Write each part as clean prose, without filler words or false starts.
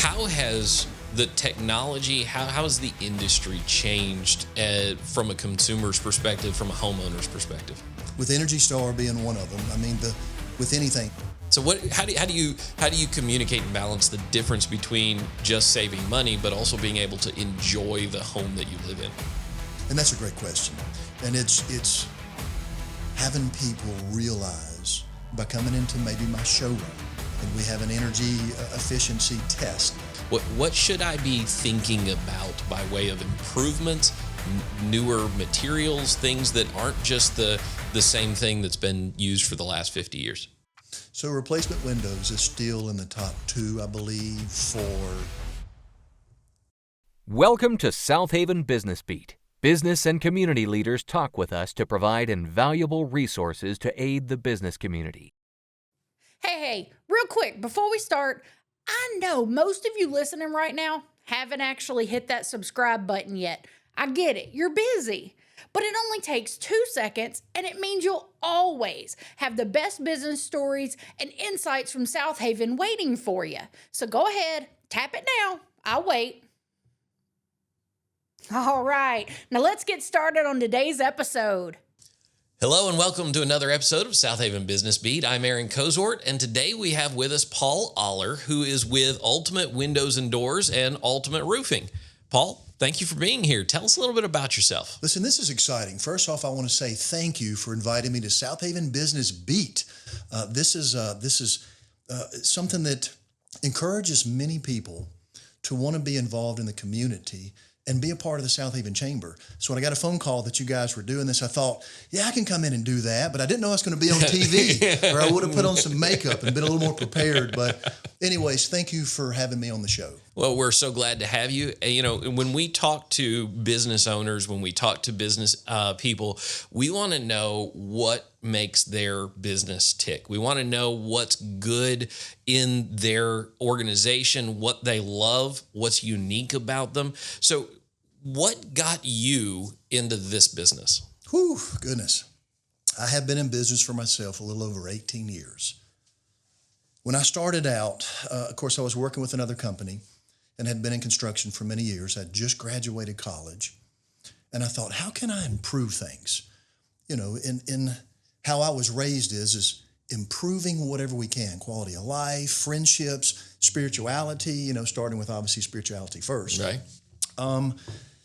how has the technology, how has the industry changed from a consumer's perspective, from a homeowner's perspective? With Energy Star being one of them, I mean, with anything. So how do you communicate and balance the difference between just saving money, but also being able to enjoy the home that you live in? And that's a great question. And it's having people realize by coming into maybe my showroom, and we have an energy efficiency test. What should I be thinking about by way of improvements, newer materials, things that aren't just the same thing that's been used for the last 50 years? So replacement windows is still in the top 2, I believe, for... Welcome to Southaven Business Beat. Business and community leaders talk with us to provide invaluable resources to aid the business community. Hey, real quick, before we start, I know most of you listening right now haven't actually hit that subscribe button yet. I get it, you're busy. But it only takes 2 seconds, and it means you'll always have the best business stories and insights from Southaven waiting for you. So go ahead, tap it now. I'll wait. All right, now let's get started on today's episode. Hello and welcome to another episode of Southaven Business Beat. I'm Aaron Kozort, and today we have with us Paul Ollar, who is with Ultimate Windows and Doors and Ultimate Roofing. Paul, thank you for being here. Tell us a little bit about yourself. Listen, this is exciting. First off, I want to say thank you for inviting me to Southaven Business Beat. This is something that encourages many people to want to be involved in the community and be a part of the Southaven Chamber. So when I got a phone call that you guys were doing this, I thought, yeah, I can come in and do that, but I didn't know I was going to be on TV, or I would have put on some makeup and been a little more prepared. But anyways, thank you for having me on the show. Well, we're so glad to have you. You know, when we talk to business owners, when we talk to business people, we want to know what makes their business tick. We want to know what's good in their organization, what they love, what's unique about them. So what got you into this business? Whew, goodness. I have been in business for myself a little over 18 years. When I started out, of course, I was working with another company and had been in construction for many years. I'd just graduated college. And I thought, how can I improve things? You know, in how I was raised is improving whatever we can, quality of life, friendships, spirituality, you know, starting with obviously spirituality first. Right.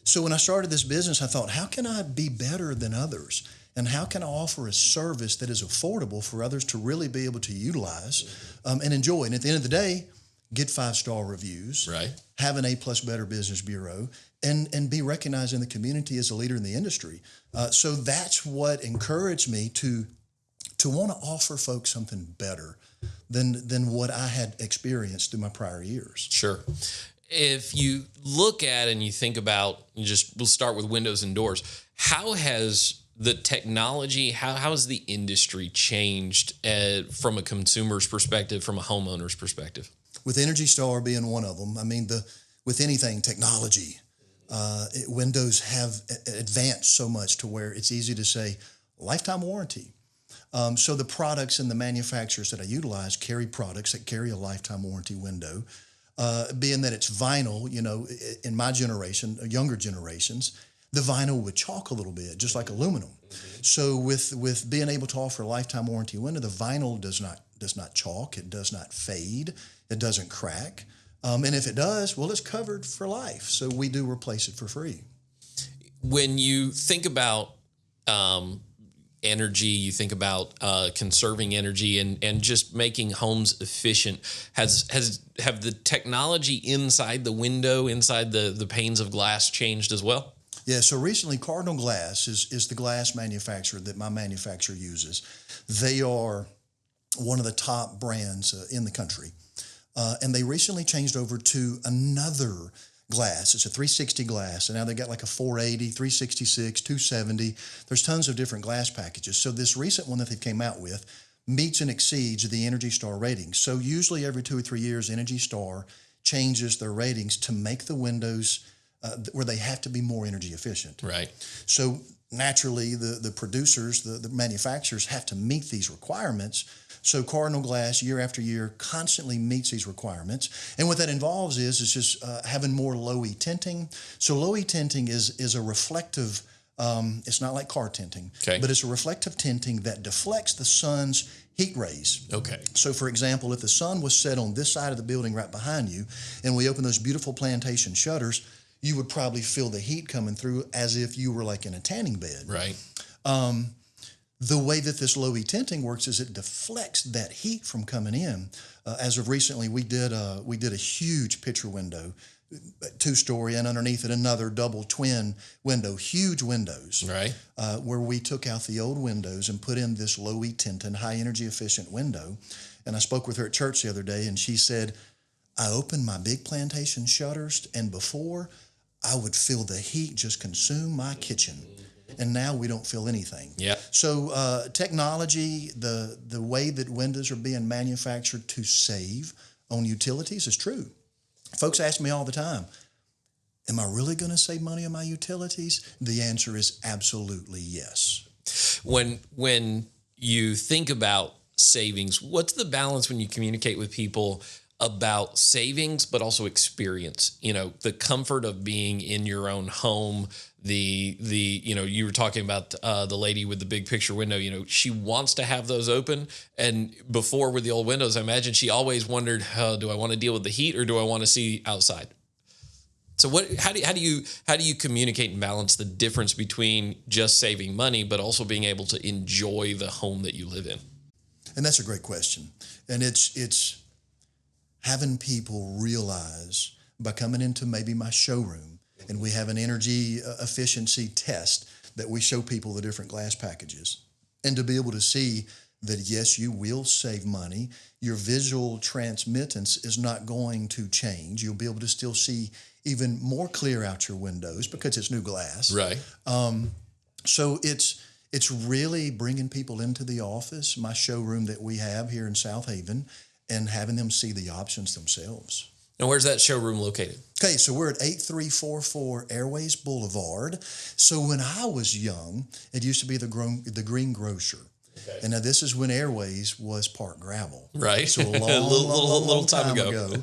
So when I started this business, I thought, how can I be better than others? And how can I offer a service that is affordable for others to really be able to utilize and enjoy? And at the end of the day, get 5-star reviews, right? Have an A+ Better Business Bureau, and be recognized in the community as a leader in the industry. So that's what encouraged me to want to offer folks something better than what I had experienced through my prior years. Sure. If you look at and you think about, we'll start with windows and doors. How has the technology, how has the industry changed from a consumer's perspective, from a homeowner's perspective? With Energy Star being one of them, I mean, with anything technology, Windows have advanced so much to where it's easy to say lifetime warranty. So the products and the manufacturers that I utilize carry products that carry a lifetime warranty window. Being that it's vinyl, you know, in my generation, younger generations, the vinyl would chalk a little bit, just like aluminum. Mm-hmm. So with being able to offer a lifetime warranty window, the vinyl does not chalk, it does not fade, it doesn't crack. And if it does, well, it's covered for life. So we do replace it for free. When you think about energy, you think about conserving energy and just making homes efficient. Have the technology inside the window, inside the panes of glass changed as well? Yeah, so recently Cardinal Glass is the glass manufacturer that my manufacturer uses. They are one of the top brands in the country. And they recently changed over to another glass. It's a 360 glass, and now they got like a 480, 366, 270. There's tons of different glass packages. So this recent one that they came out with meets and exceeds the Energy Star ratings. So usually every 2 or 3 years, Energy Star changes their ratings to make the windows where they have to be more energy efficient. Right. So naturally, the producers, the manufacturers have to meet these requirements. So Cardinal Glass, year after year, constantly meets these requirements. And what that involves is just having more low-E tinting. So low-E tinting is a reflective, it's not like car tinting, but it's a reflective tinting that deflects the sun's heat rays. Okay. So, for example, if the sun was set on this side of the building right behind you, and we open those beautiful plantation shutters, you would probably feel the heat coming through as if you were like in a tanning bed. Right. The way that this low-E tinting works is it deflects that heat from coming in. As of recently, we did a huge picture window, 2-story, and underneath it another double twin window, huge windows. Right. Where we took out the old windows and put in this low-E tinting, high energy efficient window. And I spoke with her at church the other day, and she said, I opened my big plantation shutters, and before I would feel the heat just consume my kitchen. And now we don't feel anything. Yeah. So technology, the way that windows are being manufactured to save on utilities is true. Folks ask me all the time, am I really going to save money on my utilities? The answer is absolutely yes. When you think about savings, what's the balance when you communicate with people about savings, but also experience? You know, the comfort of being in your own home. You were talking about the lady with the big picture window. You know, she wants to have those open, and before with the old windows, I imagine she always wondered, do I want to deal with the heat or do I want to see outside? So how do you communicate and balance the difference between just saving money, but also being able to enjoy the home that you live in? And that's a great question. And it's having people realize by coming into maybe my showroom, and we have an energy efficiency test that we show people the different glass packages, and to be able to see that, yes, you will save money. Your visual transmittance is not going to change. You'll be able to still see even more clear out your windows because it's new glass. Right. So it's really bringing people into the office, my showroom that we have here in Southaven, and having them see the options themselves. And where's that showroom located? Okay, so we're at 8344 Airways Blvd. So when I was young, it used to be the Green Grocer. Okay. And now this is when Airways was Park Gravel. Right. So a long time ago.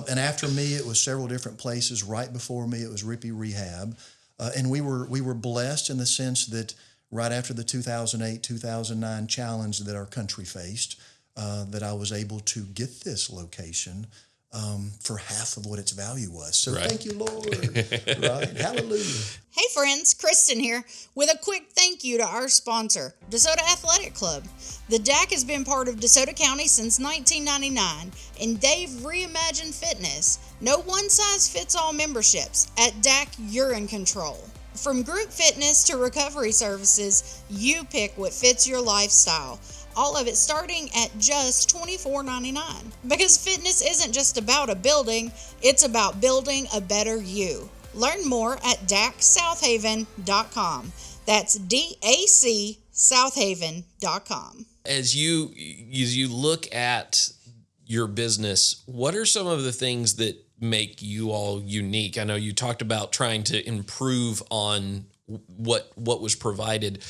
And after me, it was several different places. Right before me, it was Rippy Rehab. And we were blessed in the sense that right after the 2008-2009 challenge that our country faced, that I was able to get this location for half of what its value was. So Thank you, Lord. Right? Hallelujah. Hey friends, Kristen here with a quick thank you to our sponsor, DeSoto Athletic Club. The DAC has been part of DeSoto County since 1999, and they've reimagined fitness. No one-size-fits-all memberships. At DAC, you're in control. From group fitness to recovery services, you pick what fits your lifestyle. All of it starting at just $24.99. Because fitness isn't just about a building, it's about building a better you. Learn more at dacsouthaven.com. That's DAC Southaven.com. As you look at your business, what are some of the things that make you all unique? I know you talked about trying to improve on what was provided.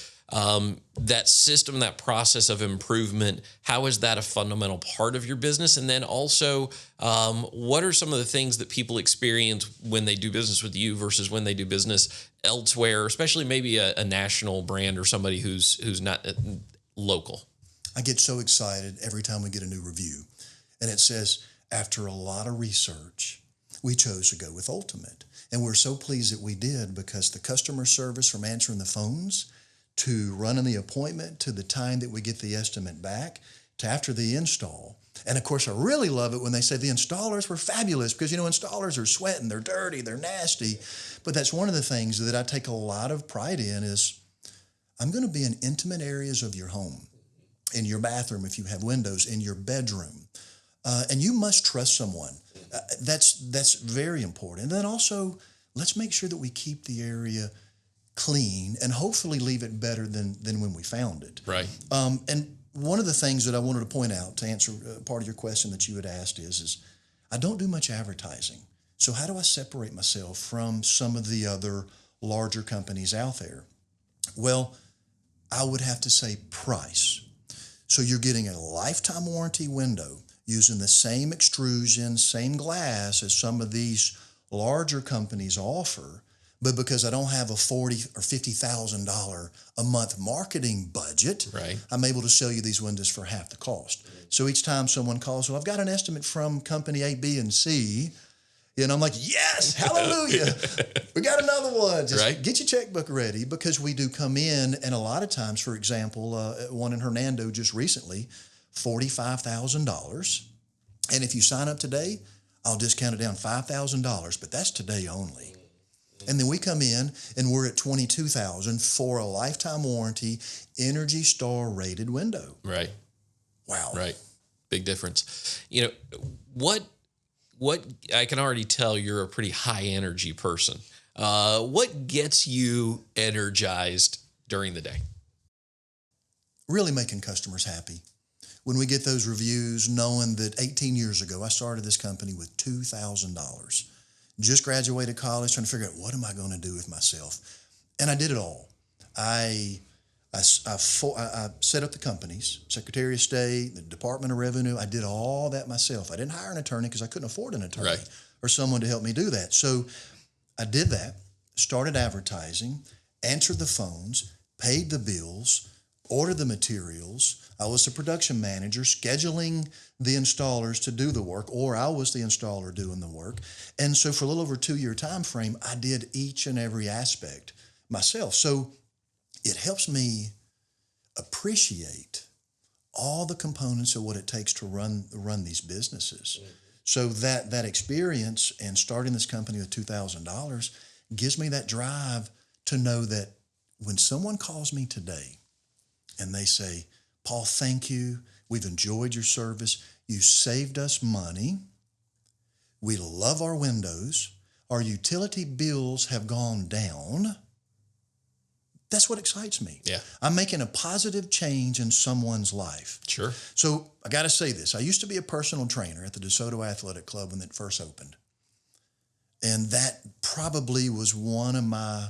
That system, that process of improvement, how is that a fundamental part of your business? And then also, what are some of the things that people experience when they do business with you versus when they do business elsewhere, especially maybe a national brand or somebody who's not local? I get so excited every time we get a new review. And it says, after a lot of research, we chose to go with Ultimate. And we're so pleased that we did, because the customer service from answering the phones to running the appointment, to the time that we get the estimate back, to after the install. And of course, I really love it when they say the installers were fabulous, because, you know, installers are sweating, they're dirty, they're nasty. But that's one of the things that I take a lot of pride in is I'm going to be in intimate areas of your home, in your bathroom, if you have windows, in your bedroom. And you must trust someone. That's very important. And then also, let's make sure that we keep the area clean and hopefully leave it better than when we found it. Right. And one of the things that I wanted to point out to answer part of your question that you had asked is I don't do much advertising. So how do I separate myself from some of the other larger companies out there? Well, I would have to say price. So you're getting a lifetime warranty window using the same extrusion, same glass as some of these larger companies offer, but because I don't have a $40,000 or $50,000 a month marketing budget, Right. I'm able to sell you these windows for half the cost. So each time someone calls, well, I've got an estimate from company A, B, and C, and I'm like, yes, hallelujah, we got another one. Just Right. get your checkbook ready, because we do come in, and a lot of times, for example, one in Hernando just recently, $45,000. And if you sign up today, I'll discount it down $5,000, but that's today only. And then we come in and we're at $22,000 for a lifetime warranty, Energy Star rated window. Right. Wow. Right. Big difference. You know, what I can already tell you're a pretty high energy person. What gets you energized during the day? Really making customers happy. When we get those reviews, knowing that 18 years ago, I started this company with $2,000. Just graduated college, trying to figure out what am I going to do with myself. And I did it all. I set up the companies, Secretary of State, the Department of Revenue. I did all that myself. I didn't hire an attorney because I couldn't afford an attorney Right. or someone to help me do that. So I did that, started advertising, answered the phones, paid the bills, ordered the materials. I was the production manager, scheduling the installers to do the work, or I was the installer doing the work. And so for a little over a 2-year time frame, I did each and every aspect myself. So it helps me appreciate all the components of what it takes to run these businesses. Mm-hmm. So that experience and starting this company with $2,000 gives me that drive to know that when someone calls me today and they say, Paul, thank you. We've enjoyed your service. You saved us money. We love our windows. Our utility bills have gone down. That's what excites me. Yeah. I'm making a positive change in someone's life. Sure. So I got to say this. I used to be a personal trainer at the DeSoto Athletic Club when it first opened. And that probably was one of my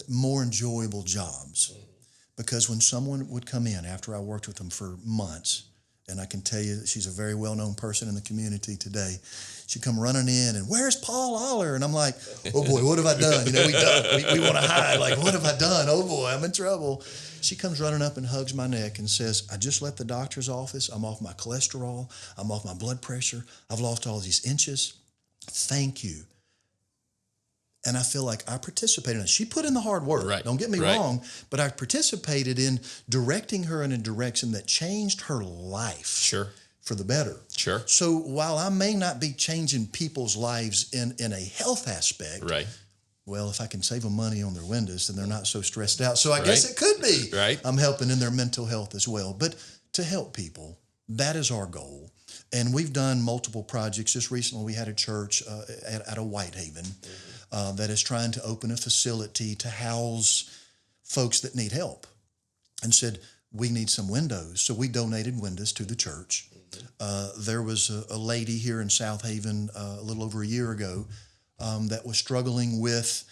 more enjoyable jobs. Because when someone would come in after I worked with them for months, and I can tell you that she's a very well-known person in the community today, she'd come running in and, where's Paul Ollar? And I'm like, oh boy, what have I done? You know, we want to hide. Like, what have I done? Oh boy, I'm in trouble. She comes running up and hugs my neck and says, I just left the doctor's office. I'm off my cholesterol. I'm off my blood pressure. I've lost all these inches. Thank you. And I feel like I participated in it. She put in the hard work. Right. Don't get me Right. wrong, but I participated in directing her in a direction that changed her life Sure. for the better. Sure. So while I may not be changing people's lives in a health aspect, Right. well, if I can save them money on their windows, then they're not so stressed out. So I guess it could be. Right. I'm helping in their mental health as well. But to help people, that is our goal. And we've done multiple projects. Just recently, we had a church at a Whitehaven that is trying to open a facility to house folks that need help, and said, we need some windows. So we donated windows to the church. There was a lady here in Southaven a little over a year ago that was struggling with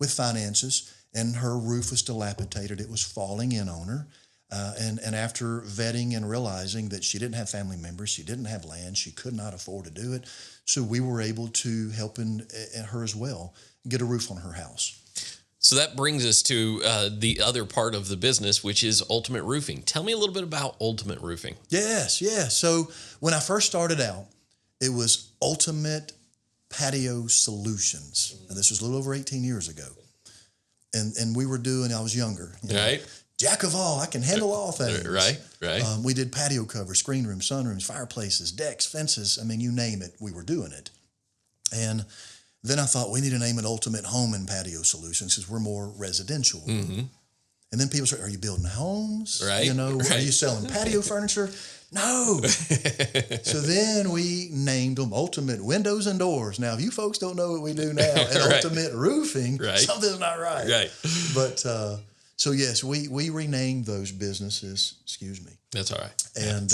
finances, and her roof was dilapidated. It was falling in on her. And after vetting and realizing that she didn't have family members, she didn't have land, she could not afford to do it. So we were able to help her as well get a roof on her house. So that brings us to the other part of the business, which is Ultimate Roofing. Tell me a little bit about Ultimate Roofing. Yes. So when I first started out, it was Ultimate Patio Solutions. And this was a little over 18 years ago. And we were doing, I was younger. You know, Right. Jack of all, I can handle all things. Right. We did patio covers, screen rooms, sunrooms, fireplaces, decks, fences. I mean, you name it, we were doing it. And then I thought we need to name it Ultimate Home and Patio Solutions because we're more residential. Mm-hmm. And then people say, are you building homes? Right. You know, Right. Are you selling patio furniture? No. So then we named them Ultimate Windows and Doors. Now, if you folks don't know what we do now at Right. Ultimate Roofing, Right. something's not right. Right. But so yes, we renamed those businesses. Excuse me. That's all right. And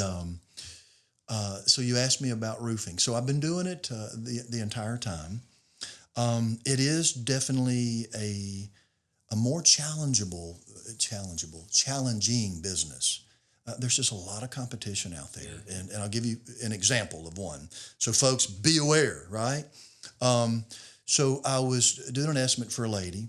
so you asked me about roofing. So I've been doing it the entire time. It is definitely a more challenging business. There's just a lot of competition out there. And I'll give you an example of one. So folks, be aware, right? So I was doing an estimate for a lady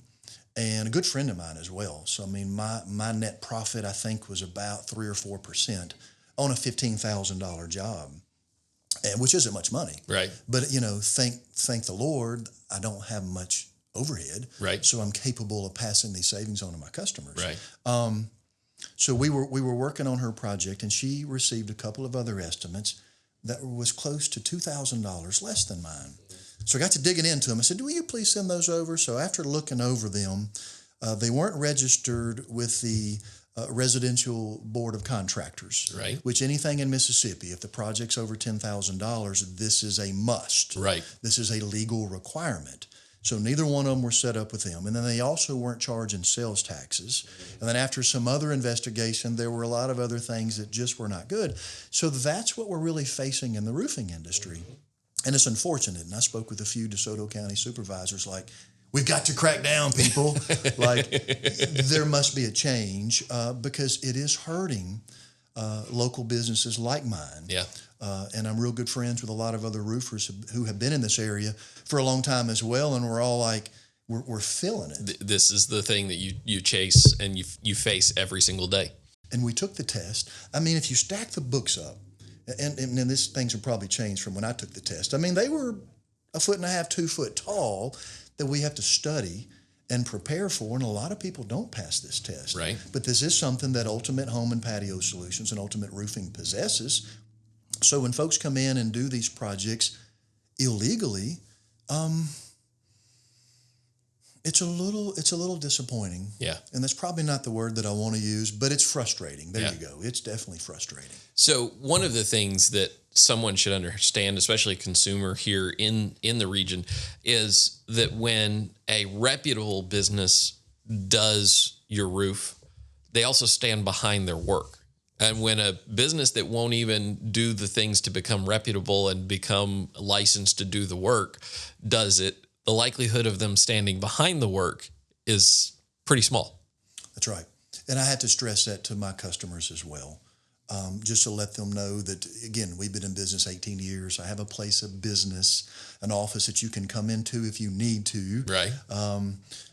and a good friend of mine as well. So, I mean, my net profit, I think, was about 3 or 4% on a $15,000 job, and which isn't much money. Right. But, thank the Lord, I don't have much overhead. Right. So I'm capable of passing these savings on to my customers. Right. So we were working on her project, and she received a couple of other estimates that was close to $2,000 less than mine. So I got to digging into them. I said, will you please send those over? So after looking over them, they weren't registered with the Residential Board of Contractors, Right. which anything in Mississippi, if the project's over $10,000, this is a must. Right. This is a legal requirement. So neither one of them were set up with them. And then they also weren't charging sales taxes. And then after some other investigation, there were a lot of other things that just were not good. So that's what we're really facing in the roofing industry. And it's unfortunate. And I spoke with a few DeSoto County supervisors like, we've got to crack down, people. Like, there must be a change because it is hurting local businesses like mine. Yeah. And I'm real good friends with a lot of other roofers who have been in this area for a long time as well. And we're all like, we're feeling it. This is the thing that you chase and you face every single day. And we took the test. I mean, if you stack the books up, and this things have probably changed from when I took the test. I mean, they were 1.5 feet, 2 foot tall that we have to study and prepare for, and a lot of people don't pass this test. Right. But this is something that Ultimate Home and Patio Solutions and Ultimate Roofing possesses. So when folks come in and do these projects illegally, it's a little disappointing. Yeah. And that's probably not the word that I want to use, but it's frustrating. There Yeah. you go. It's definitely frustrating. So one of the things that someone should understand, especially a consumer here in the region, is that when a reputable business does your roof, they also stand behind their work. And when a business that won't even do the things to become reputable and become licensed to do the work does it, the likelihood of them standing behind the work is pretty small. That's right. And I have to stress that to my customers as well, just to let them know that, again, we've been in business 18 years. I have a place of business, an office that you can come into if you need to. Right.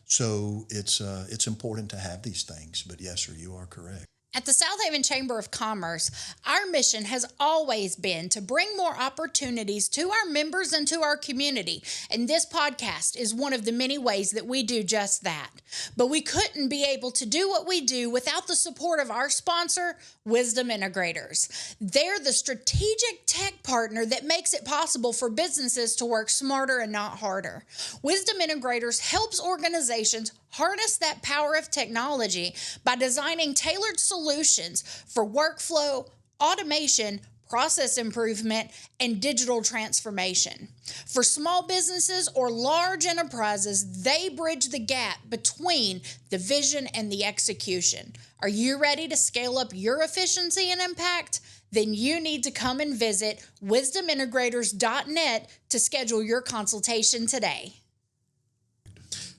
So it's important to have these things. But yes, sir, you are correct. At the Southaven Chamber of Commerce, our mission has always been to bring more opportunities to our members and to our community, and this podcast is one of the many ways that we do just that. But we couldn't be able to do what we do without the support of our sponsor, Wisdom Integrators. They're the strategic tech partner that makes it possible for businesses to work smarter and not harder. Wisdom Integrators helps organizations harness that power of technology by designing tailored solutions for workflow, automation, process improvement, and digital transformation. For small businesses or large enterprises, they bridge the gap between the vision and the execution. Are you ready to scale up your efficiency and impact? Then you need to come and visit wisdomintegrators.net to schedule your consultation today.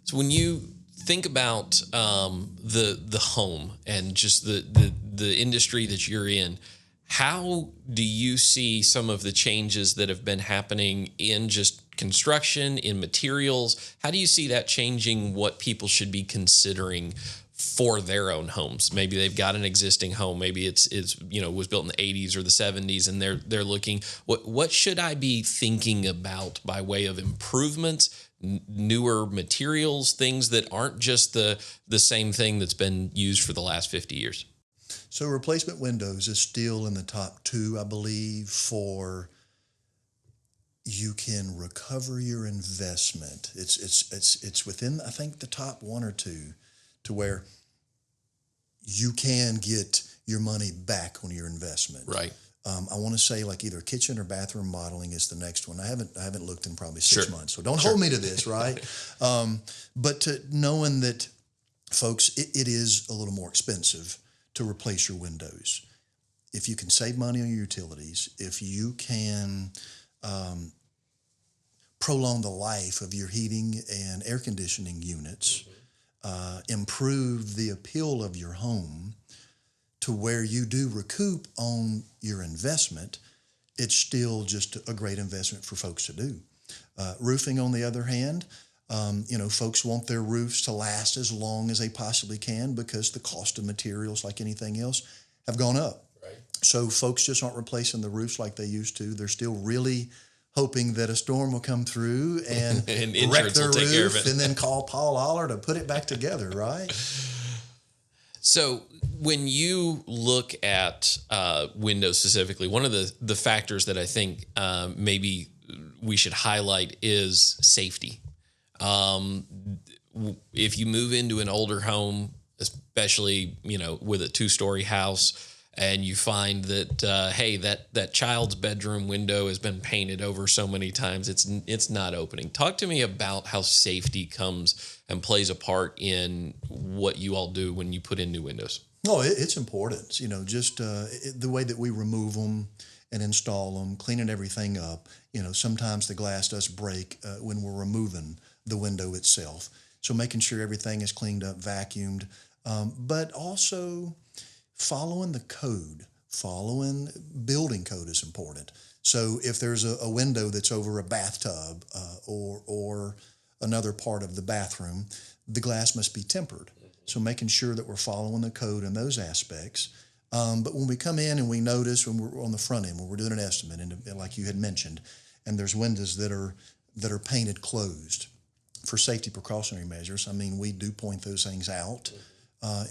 So when you think about the home and just the industry that you're in, how do you see some of the changes that have been happening in just construction, in materials? How do you see that changing what people should be considering for their own homes? Maybe they've got an existing home. Maybe it's was built in the 80s or the 70s, and they're looking, what should I be thinking about by way of improvements, newer materials, things that aren't just the same thing that's been used for the last 50 years? So replacement windows is still in the top 2, I believe, for you can recover your investment. It's within, I think, the top 1 or 2 to where you can get your money back on your investment. Right. I want to say like either kitchen or bathroom modeling is the next one. I haven't looked in probably 6 Sure. months, so don't hold me to this, right? But knowing that, folks, it is a little more expensive to replace your windows. If you can save money on your utilities, if you can prolong the life of your heating and air conditioning units, improve the appeal of your home to where you do recoup on your investment, it's still just a great investment for folks to do. Roofing, on the other hand, folks want their roofs to last as long as they possibly can because the cost of materials, like anything else, have gone up. Right. So folks just aren't replacing the roofs like they used to. They're still really hoping that a storm will come through and, and wreck their will take care of roof it. and then call Paul Ollar to put it back together, right? So when you look at windows specifically, one of the factors that I think maybe we should highlight is safety. If you move into an older home, especially, with a 2-story house, and you find that, hey, that child's bedroom window has been painted over so many times, it's not opening. Talk to me about how safety comes and plays a part in what you all do when you put in new windows. No, it's important. Just the way that we remove them and install them, cleaning everything up. Sometimes the glass does break when we're removing the window itself. So making sure everything is cleaned up, vacuumed, but also following the code, following building code is important. So if there's a window that's over a bathtub or another part of the bathroom, the glass must be tempered. So making sure that we're following the code in those aspects. But when we come in and we notice when we're on the front end, when we're doing an estimate, and like you had mentioned, and there's windows that are painted closed for safety precautionary measures, we do point those things out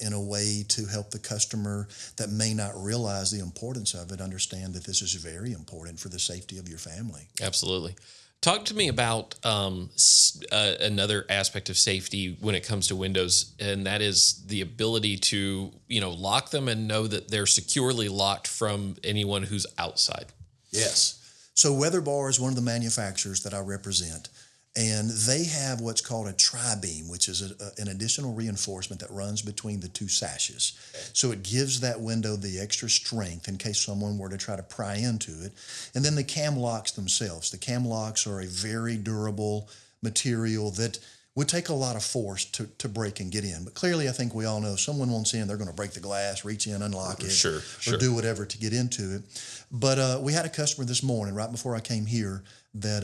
in a way to help the customer that may not realize the importance of it understand that this is very important for the safety of your family. Absolutely. Talk to me about another aspect of safety when it comes to windows, and that is the ability to, lock them and know that they're securely locked from anyone who's outside. Yes. So Weatherbar is one of the manufacturers that I represent, and they have what's called a tri-beam, which is an additional reinforcement that runs between the two sashes. So it gives that window the extra strength in case someone were to try to pry into it. And then the cam locks themselves. The cam locks are a very durable material that would take a lot of force to break and get in. But clearly, I think we all know someone wants in, they're going to break the glass, reach in, unlock it, Sure. or do whatever to get into it. But we had a customer this morning, right before I came here, that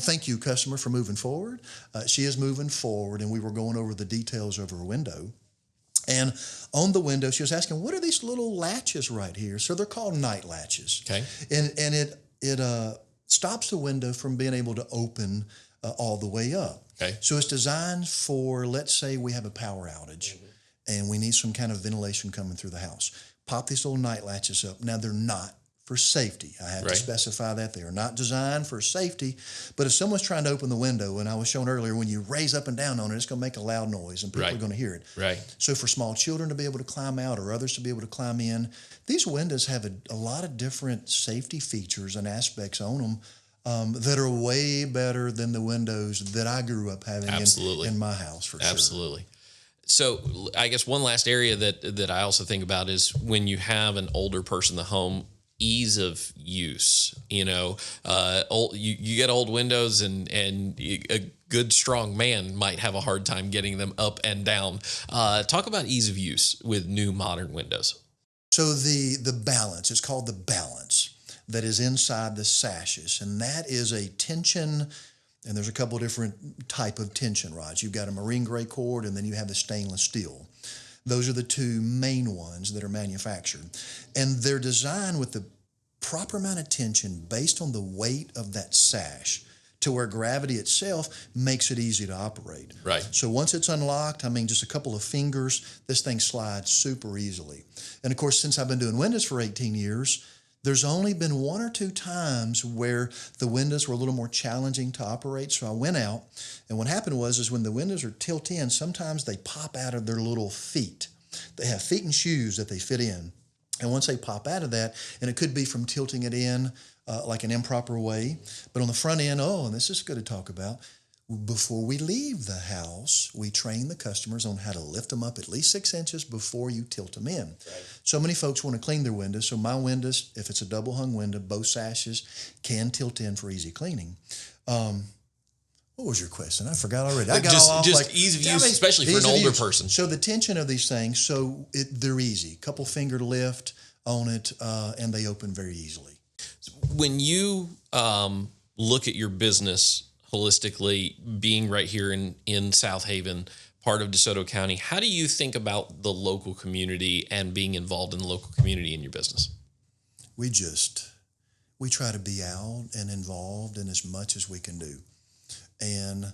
thank you, customer, for moving forward. She is moving forward, and we were going over the details of her window. And on the window, she was asking, what are these little latches right here? So they're called night latches. Okay. And it stops the window from being able to open all the way up. Okay. So it's designed for, let's say we have a power outage and we need some kind of ventilation coming through the house. Pop these little night latches up. Now, they're not for safety. I have to specify that. They are not designed for safety. But if someone's trying to open the window, and I was showing earlier, when you raise up and down on it, it's going to make a loud noise and people are going to hear it. Right. So for small children to be able to climb out or others to be able to climb in, these windows have a lot of different safety features and aspects on them that are way better than the windows that I grew up having in my house, for sure. Absolutely. So I guess one last area that I also think about is when you have an older person in the home, ease of use. You get old windows and a good, strong man might have a hard time getting them up and down. Talk about ease of use with new modern windows. So the balance, it's called the balance, that is inside the sashes, and that is a tension, and there's a couple of different type of tension rods. You've got a marine gray cord, and then you have the stainless steel. Those are the two main ones that are manufactured, and they're designed with the proper amount of tension based on the weight of that sash to where gravity itself makes it easy to operate. Right. So once it's unlocked, just a couple of fingers, this thing slides super easily. And of course, since I've been doing windows for 18 years, there's only been one or two times where the windows were a little more challenging to operate. So I went out, and what happened was when the windows are tilt in, sometimes they pop out of their little feet. They have feet and shoes that they fit in. And once they pop out of that, and it could be from tilting it in like an improper way, but on the front end, and this is good to talk about, before we leave the house, we train the customers on how to lift them up at least 6 inches before you tilt them in. Right. So many folks want to clean their windows. So my windows, if it's a double hung window, both sashes can tilt in for easy cleaning. Well, What was your question? I forgot already. I got all off just like ease of use, especially for ease an of older use. person. So the tension of these things, they're easy. Couple finger lift on it, and they open very easily. When you look at your business holistically, being right here in Southaven, part of DeSoto County, how do you think about the local community and being involved in the local community in your business? We try to be out and involved in as much as we can do. And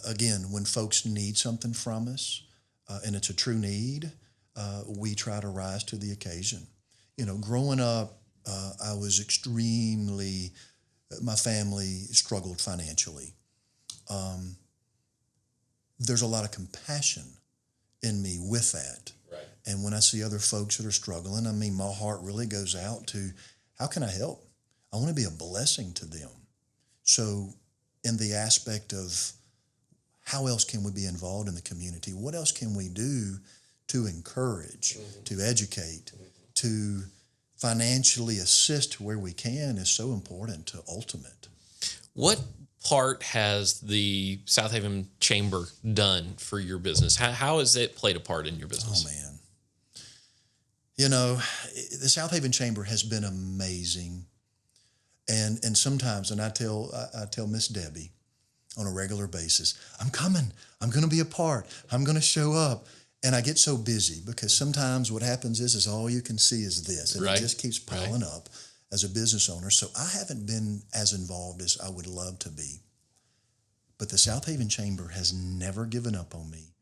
again, when folks need something from us, and it's a true need, we try to rise to the occasion. You know, growing up, I was my family struggled financially. There's a lot of compassion in me with that. Right. And when I see other folks that are struggling, I mean, my heart really goes out to, how can I help? I want to be a blessing to them. So in the aspect of how else can we be involved in the community? What else can we do to encourage, to educate, to financially assist where we can is so important to ultimate. What part has the Southaven Chamber done for your business? How has it played a part in your business? Oh, man. You know, the Southaven Chamber has been amazing. And sometimes, and I tell Miss Debbie on a regular basis, I'm coming. I'm going to be a part. I'm going to show up. And I get so busy because sometimes what happens is all you can see is this. And right. It just keeps piling up as a business owner. So I haven't been as involved as I would love to be. But the Southaven Chamber has never given up on me.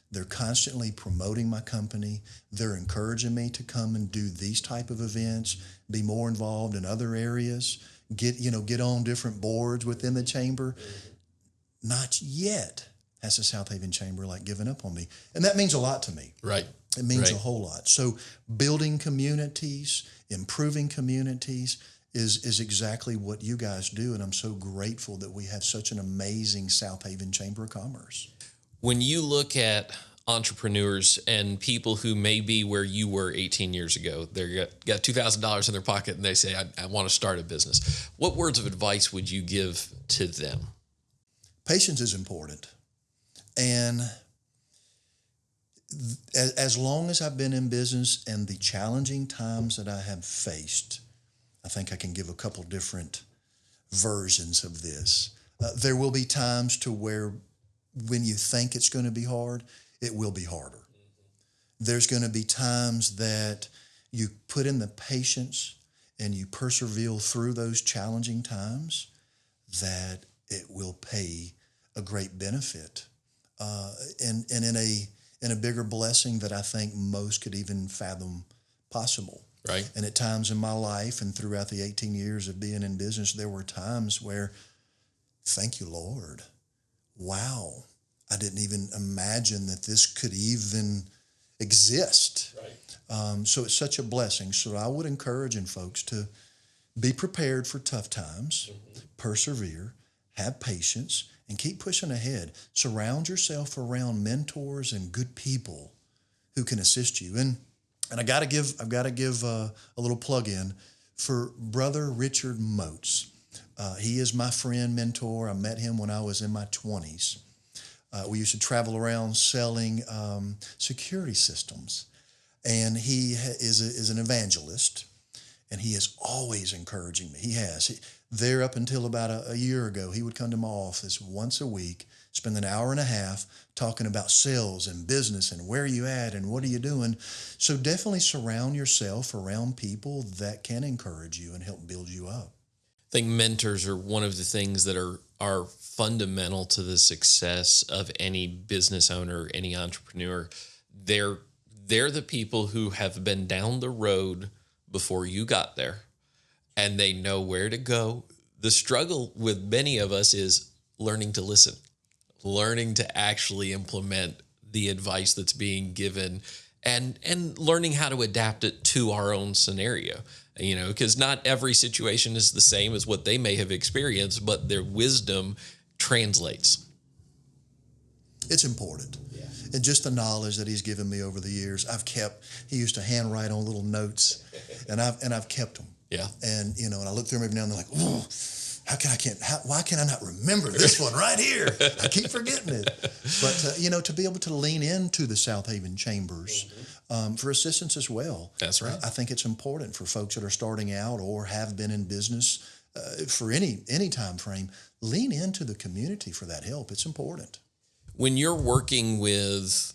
They're constantly promoting my company. They're encouraging me to come and do these type of events, be more involved in other areas, get on different boards within the chamber. Not yet has the Southaven Chamber given up on me. And that means a lot to me. Right. It means a whole lot. So building communities, improving communities is exactly what you guys do. And I'm so grateful that we have such an amazing Southaven Chamber of Commerce. When you look at entrepreneurs and people who may be where you were 18 years ago, they got $2,000 in their pocket and they say, I want to start a business. What words of advice would you give to them? Patience is important. And as long as I've been in business and the challenging times that I have faced, I think I can give a couple different versions of this. There will be times to where when you think it's going to be hard, it will be harder. There's going to be times that you put in the patience and you persevere through those challenging times, that it will pay a great benefit. And in a bigger blessing that I think most could even fathom possible. Right. And at times in my life and throughout the 18 years of being in business, there were times where, thank you, Lord. Wow. I didn't even imagine that this could even exist. Right. So it's such a blessing. So I would encourage folks to be prepared for tough times, persevere, have patience, and keep pushing ahead. Surround yourself around mentors and good people who can assist you. And I've got to give a little plug in for Brother Richard Moats. He is my friend, mentor. I met him when I was in my 20s. We used to travel around selling security systems. And he is an evangelist, and he is always encouraging me. He has. There up until about a year ago, he would come to my office once a week, spend an hour and a half talking about sales and business and where are you at and what are you doing. So definitely surround yourself around people that can encourage you and help build you up. I think mentors are one of the things that are fundamental to the success of any business owner, any entrepreneur. They're the people who have been down the road before you got there, and they know where to go. The struggle with many of us is learning to listen, learning to actually implement the advice that's being given, and learning how to adapt it to our own scenario. You know, because not every situation is the same as what they may have experienced, but their wisdom translates. It's important. Yeah. And just the knowledge that he's given me over the years, he used to handwrite on little notes, and I've kept them. Yeah. And, and I look through them every now and then like, oh, why can I not remember this one right here? I keep forgetting it. But, to be able to lean into the Southaven Chambers for assistance as well. That's right. I think it's important for folks that are starting out or have been in business for any time frame. Lean into the community for that help. It's important. When you're working with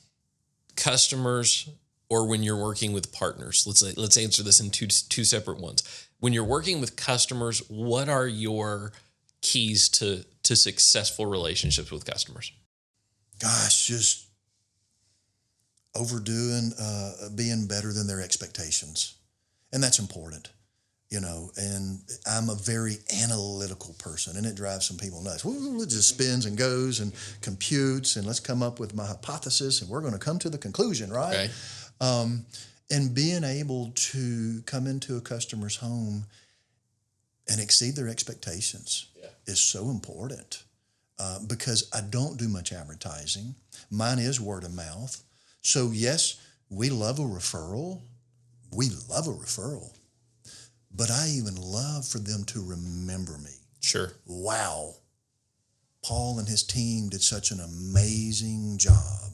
customers or when you're working with partners, let's answer this in two separate ones. When you're working with customers, what are your keys to successful relationships with customers? Gosh, just overdoing, being better than their expectations. And that's important, and I'm a very analytical person, and it drives some people nuts. It just spins and goes and computes, and let's come up with my hypothesis, and we're going to come to the conclusion, right? Okay. And being able to come into a customer's home and exceed their expectations is so important because I don't do much advertising. Mine is word of mouth. So yes, we love a referral. But I even love for them to remember me. Sure. Wow. Paul and his team did such an amazing job.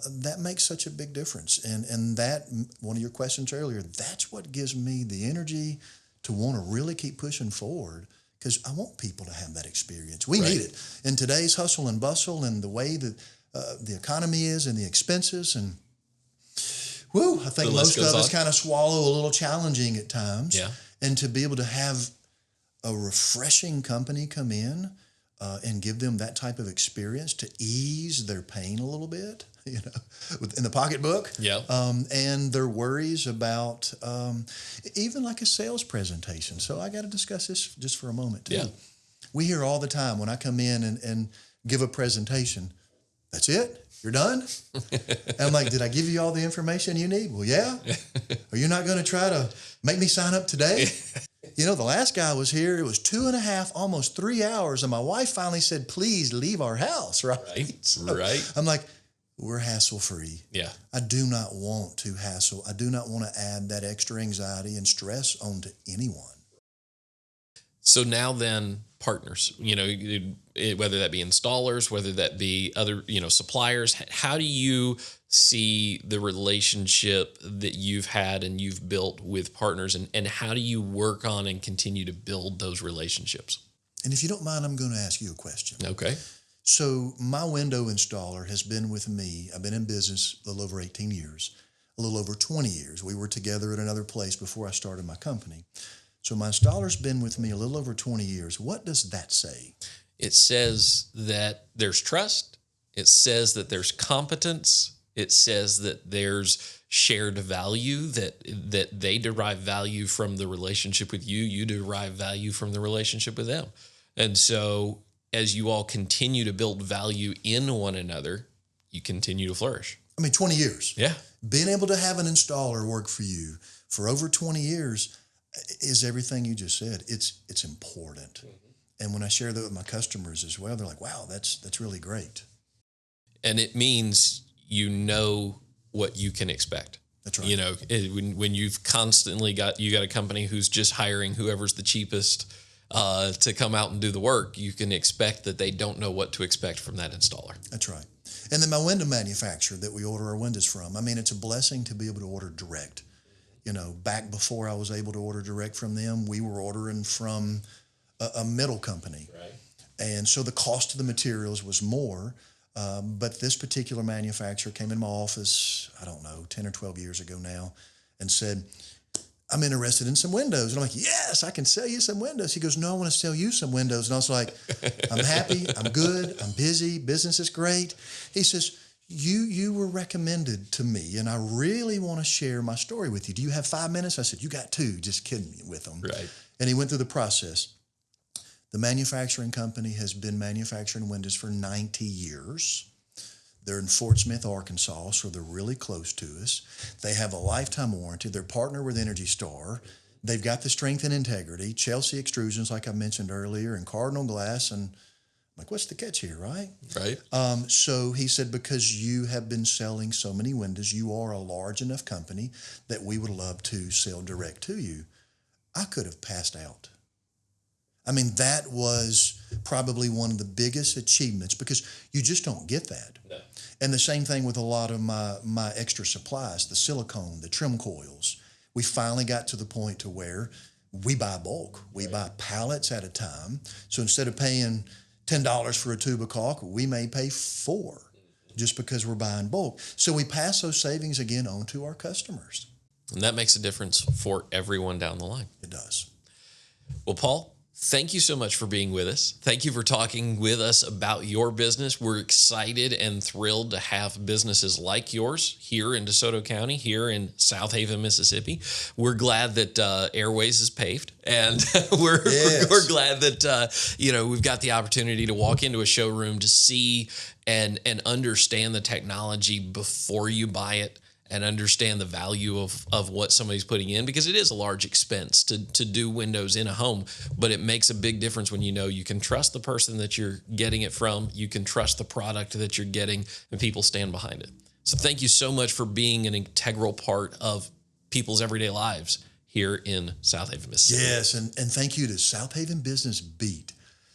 That makes such a big difference. And that, one of your questions earlier, that's what gives me the energy to want to really keep pushing forward because I want people to have that experience. We need it. In today's hustle and bustle and the way that the economy is and the expenses and I think most of us kind of swallow a little challenging at times. Yeah. And to be able to have a refreshing company come in and give them that type of experience to ease their pain a little bit, in the pocketbook. Yeah. And their worries about even like a sales presentation. So I got to discuss this just for a moment too. Yeah. We hear all the time when I come in and give a presentation, that's it? You're done? And I'm like, did I give you all the information you need? Well, yeah. Are you not going to try to make me sign up today? The last guy was here. It was 2.5, almost 3 hours. And my wife finally said, please leave our house, right? Right. I'm like, we're hassle-free. Yeah. I do not want to hassle. I do not want to add that extra anxiety and stress onto anyone. So now then, partners, whether that be installers, whether that be other, suppliers, how do you see the relationship that you've had and you've built with partners and how do you work on and continue to build those relationships? And if you don't mind, I'm going to ask you a question. Okay. So my window installer has been with me. I've been in business a little over 18 years, a little over 20 years. We were together at another place before I started my company. So my installer's been with me a little over 20 years. What does that say? It says that there's trust. It says that there's competence. It says that there's shared value, that they derive value from the relationship with you. You derive value from the relationship with them. And so as you all continue to build value in one another, you continue to flourish. 20 years. Yeah. Being able to have an installer work for you for over 20 years is everything you just said. It's important. Mm-hmm. And when I share that with my customers as well, they're like, wow, that's really great. And it means what you can expect. That's right. When you've constantly got a company who's just hiring whoever's the cheapest to come out and do the work, you can expect that they don't know what to expect from that installer. That's right. And then my window manufacturer that we order our windows from, it's a blessing to be able to order direct. Back before I was able to order direct from them, we were ordering from a middle company. Right. And so the cost of the materials was more. But this particular manufacturer came in my office, 10 or 12 years ago now, and said, I'm interested in some windows. And I'm like, yes, I can sell you some windows. He goes, no, I want to sell you some windows. And I was like, I'm happy, I'm good, I'm busy, business is great. He says, you were recommended to me, and I really want to share my story with you. Do you have 5 minutes? I said, you got 2, just kidding me with them. Right. And he went through the process. The manufacturing company has been manufacturing windows for 90 years. They're in Fort Smith, Arkansas, so they're really close to us. They have a lifetime warranty. They're partnered with Energy Star. They've got the strength and integrity. Chelsea Extrusions, like I mentioned earlier, and Cardinal Glass. And I'm like, what's the catch here, right? Right. So he said, because you have been selling so many windows, you are a large enough company that we would love to sell direct to you. I could have passed out. I mean, that was probably one of the biggest achievements because you just don't get that. No. And the same thing with a lot of my extra supplies, the silicone, the trim coils. We finally got to the point to where we buy bulk. We buy pallets at a time. So instead of paying $10 for a tube of caulk, we may pay $4 just because we're buying bulk. So we pass those savings again on to our customers. And that makes a difference for everyone down the line. It does. Well, Paul, thank you so much for being with us. Thank you for talking with us about your business. We're excited and thrilled to have businesses like yours here in DeSoto County, here in Southaven, Mississippi. We're glad that Airways is paved, and we're glad that we've got the opportunity to walk into a showroom to see and understand the technology before you buy it, and understand the value of what somebody's putting in, because it is a large expense to do windows in a home, but it makes a big difference when you know you can trust the person that you're getting it from, you can trust the product that you're getting, and people stand behind it. So thank you so much for being an integral part of people's everyday lives here in Southaven, Mississippi. Yes, and thank you to Southaven Business Beat.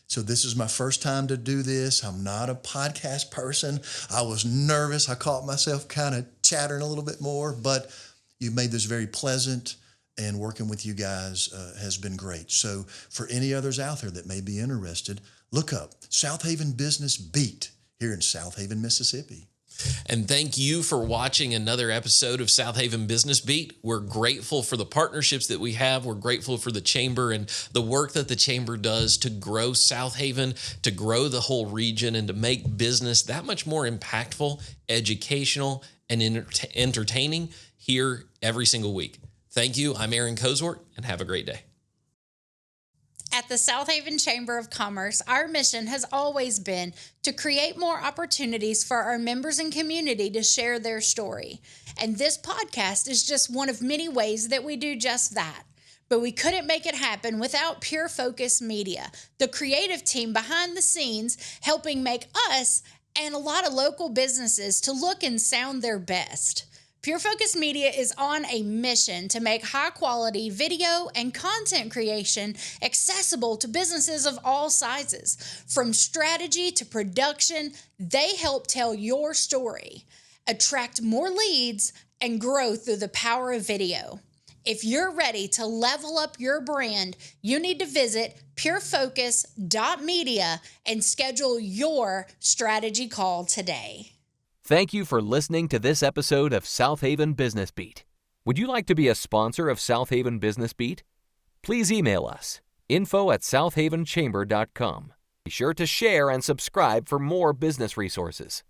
So this is my first time to do this. I'm not a podcast person. I was nervous. I caught myself kind of chattering a little bit more, but you've made this very pleasant, and working with you guys has been great. So for any others out there that may be interested, look up Southaven Business Beat here in Southaven, Mississippi. And thank you for watching another episode of Southaven Business Beat. We're grateful for the partnerships that we have. We're grateful for the Chamber and the work that the Chamber does to grow Southaven, to grow the whole region, and to make business that much more impactful, educational, and entertaining here every single week. Thank you. I'm Aaron Cosworth, and have a great day. At the Southaven Chamber of Commerce, our mission has always been to create more opportunities for our members and community to share their story. And this podcast is just one of many ways that we do just that. But we couldn't make it happen without Pure Focus Media, the creative team behind the scenes helping make us and a lot of local businesses to look and sound their best. Pure Focus Media is on a mission to make high-quality video and content creation accessible to businesses of all sizes. From strategy to production, they help tell your story, attract more leads, and grow through the power of video. If you're ready to level up your brand, you need to visit purefocus.media and schedule your strategy call today. Thank you for listening to this episode of Southaven Business Beat. Would you like to be a sponsor of Southaven Business Beat? Please email us, info@southavenchamber.com. Be sure to share and subscribe for more business resources.